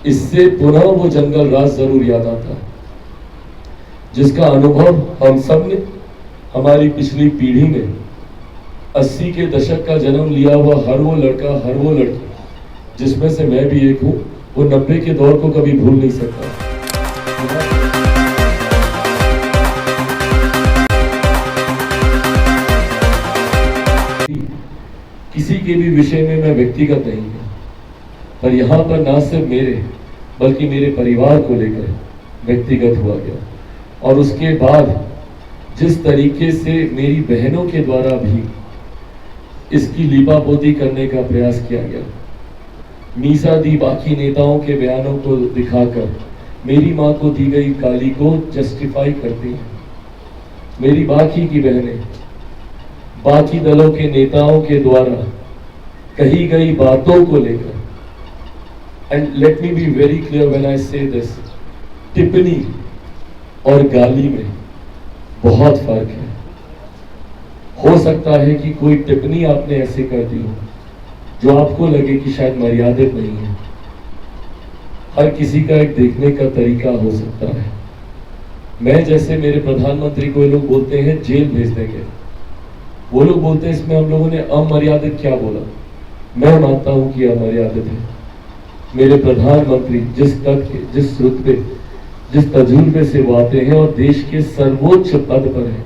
इससे पुनः वो जंगल राज जरूर याद आता है, जिसका अनुभव हम सब ने, हमारी पिछली पीढ़ी ने, 80 के दशक का जन्म लिया हुआ हर वो लड़का, हर वो लड़की, जिसमें से मैं भी एक हूँ, वो 90 के दौर को कभी भूल नहीं सकता। किसी के भी विषय में मैं व्यक्तिगत नहीं हूँ, पर यहाँ पर ना सिर्फ मेरे बल्कि मेरे परिवार को लेकर व्यक्तिगत हुआ गया। और उसके बाद जिस तरीके से मेरी बहनों के द्वारा भी इसकी लीपापोती करने का प्रयास किया गया, मीसा दी बाकी नेताओं के बयानों को दिखाकर मेरी माँ को दी गई गाली को जस्टिफाई करती हैं। मेरी बाकी की बहनें बाकी दलों के नेताओं के द्वारा कही गई बातों को लेकर, and let me be very clear when I से दिस, टिप्पणी और गाली में बहुत फर्क है। हो सकता है कि कोई टिप्पणी आपने ऐसे कर दी हो जो आपको लगे कि शायद मर्यादित नहीं है। हर किसी का एक देखने का तरीका हो सकता है। मैं जैसे मेरे प्रधानमंत्री को ये लोग बोलते हैं जेल भेज देंगे, वो लोग बोलते हैं इसमें हम लोगों ने अमर्यादित क्या बोला। मैं मानता हूं कि अमर्यादित है। मेरे प्रधानमंत्री जिस तक, जिस रुतबे, जिस तजुर्बे से वो आते हैं और देश के सर्वोच्च पद पर हैं,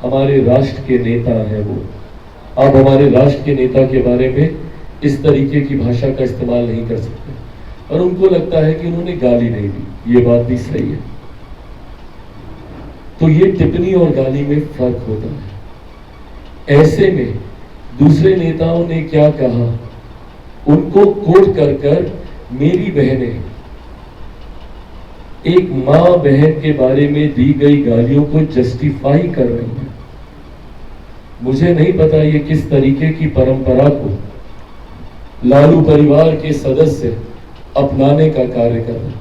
हमारे राष्ट्र के नेता हैं वो। आप हमारे राष्ट्र के नेता के बारे में इस तरीके की भाषा का इस्तेमाल नहीं कर सकते, और उनको लगता है कि उन्होंने गाली नहीं दी। ये बात भी सही है। तो ये टिप्पणी और गाली में फर्क होता है। ऐसे में दूसरे नेताओं ने क्या कहा, उनको कोट कर कर मेरी बहनें एक मां बहन के बारे में दी गई गालियों को जस्टिफाई कर रही हैं। मुझे नहीं पता ये किस तरीके की परंपरा को लालू परिवार के सदस्य अपनाने का कार्य कर रहे हैं,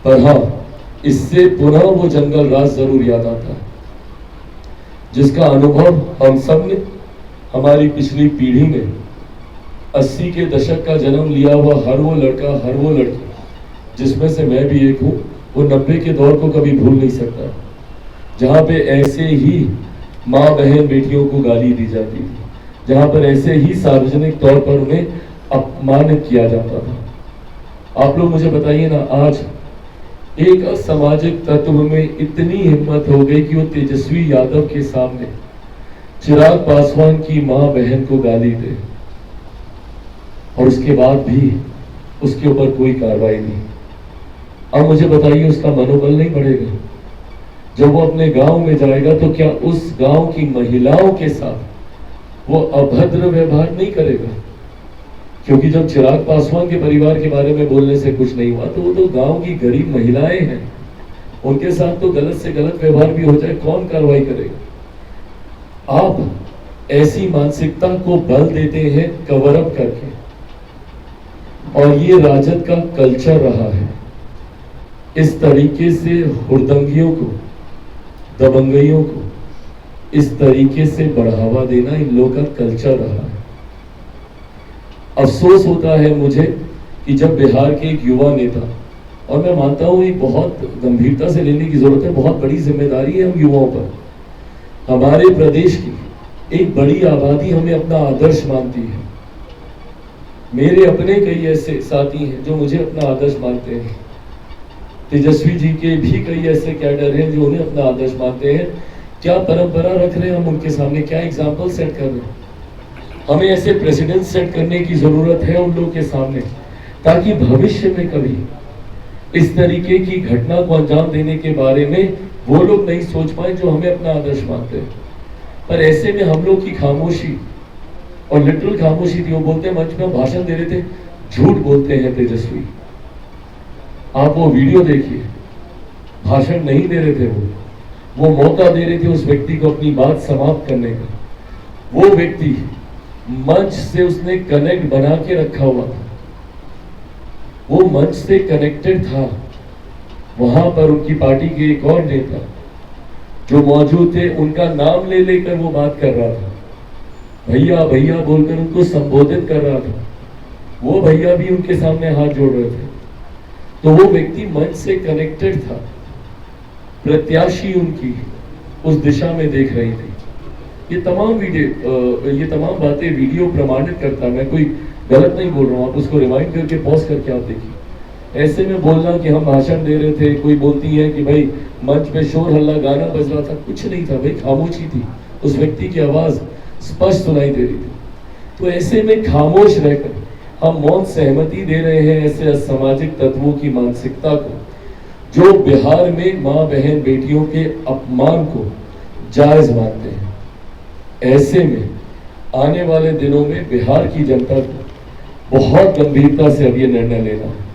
पर हाँ, इससे पुनः वो जंगल राज जरूर याद आता है, जिसका अनुभव हम सब ने, हमारी पिछली पीढ़ी ने, 80 के दशक का जन्म लिया हुआ हर वो लड़का, हर वो लड़की, जिसमें से मैं भी एक हूँ, वो 90 के दौर को कभी भूल नहीं सकता, जहाँ पे ऐसे ही माँ बहन बेटियों को गाली दी जाती थी, जहाँ पर ऐसे ही सार्वजनिक तौर पर उन्हें अपमानित किया जाता था। आप लोग मुझे बताइए ना, आज एक असामाजिक तत्व में इतनी हिम्मत हो गई कि वो तेजस्वी यादव के सामने चिराग पासवान की मां बहन को गाली दे, और उसके बाद भी उसके ऊपर कोई कार्रवाई नहीं। अब मुझे बताइए, उसका मनोबल नहीं बढ़ेगा? जब वो अपने गांव में जाएगा तो क्या उस गांव की महिलाओं के साथ वो अभद्र व्यवहार नहीं करेगा? क्योंकि जब चिराग पासवान के परिवार के बारे में बोलने से कुछ नहीं हुआ, तो वो तो गांव की गरीब महिलाएं हैं, उनके साथ तो गलत से गलत व्यवहार भी हो जाए, कौन कार्रवाई करेगा? आप ऐसी मानसिकता को बल देते हैं कवर अप करके, और ये राजद का कल्चर रहा है। इस तरीके से हुड़दंगियों को, दबंगइयों को इस तरीके से बढ़ावा देना इन लोगों का कल्चर रहा है। अफसोस होता है मुझे कि जब बिहार के एक युवा नेता, और मैं मानता हूं ये बहुत गंभीरता से लेने की जरूरत है, बहुत बड़ी जिम्मेदारी है हम युवाओं पर। हमारे प्रदेश की एक बड़ी आबादी हमें अपना आदर्श मानती है। मेरे अपने कई ऐसे साथी हैं जो मुझे अपना आदर्श मानते हैं। तेजस्वी जी के भी कई ऐसे कैडर हैं जो उन्हें अपना आदर्श मानते हैं। क्या परंपरा रख रहे हैं हम उनके सामने, क्या एग्जाम्पल सेट कर रहे हैं? हमें ऐसे प्रेसिडेंट सेट करने की जरूरत है उन लोगों के सामने, ताकि भविष्य में कभी इस तरीके की घटना को अंजाम देने के बारे में वो लोग नहीं सोच पाए जो हमें अपना आदर्श मानते हैं। पर ऐसे में हम लोग की खामोशी, और लिटरल खामोशी थी, वो बोलते हैं मंच में भाषण दे रहे थे, झूठ बोलते हैं तेजस्वी। आप वो वीडियो देखिए, भाषण नहीं दे रहे थे वो मौका दे रहे थे उस व्यक्ति को अपनी बात समाप्त करने का। वो व्यक्ति मंच से उसने कनेक्ट बना के रखा हुआ था, वो मंच से कनेक्टेड था। वहां पर उनकी पार्टी के एक और नेता जो मौजूद थे, उनका नाम ले लेकर वो बात कर रहा था, भैया भैया बोलकर उनको संबोधित कर रहा था। वो भैया भी उनके सामने हाथ जोड़ रहे थे। तो वो व्यक्ति मंच से कनेक्टेड था, प्रत्याशी उनकी उस दिशा में देख रही थी। ये तमाम बातें वीडियो प्रमाणित करता, मैं कोई गलत नहीं बोल रहा हूँ, आप उसको रिवाइंड करके पॉज करके आप देखिए। ऐसे में बोलना कि हम भाषण दे रहे थे, कोई बोलती है कि भाई मंच पे शोर हल्ला गाना बज रहा था, कुछ नहीं था भाई, खामोशी थी, उस व्यक्ति की आवाज स्पष्ट सुनाई दे रही थी। तो ऐसे में खामोश रहकर हम मौन सहमति दे रहे हैं ऐसे असामाजिक तत्वों की मानसिकता को, जो बिहार में मां बहन बेटियों के अपमान को जायज मानते हैं। ऐसे में आने वाले दिनों में बिहार की जनता को बहुत गंभीरता से अब ये निर्णय लेना है।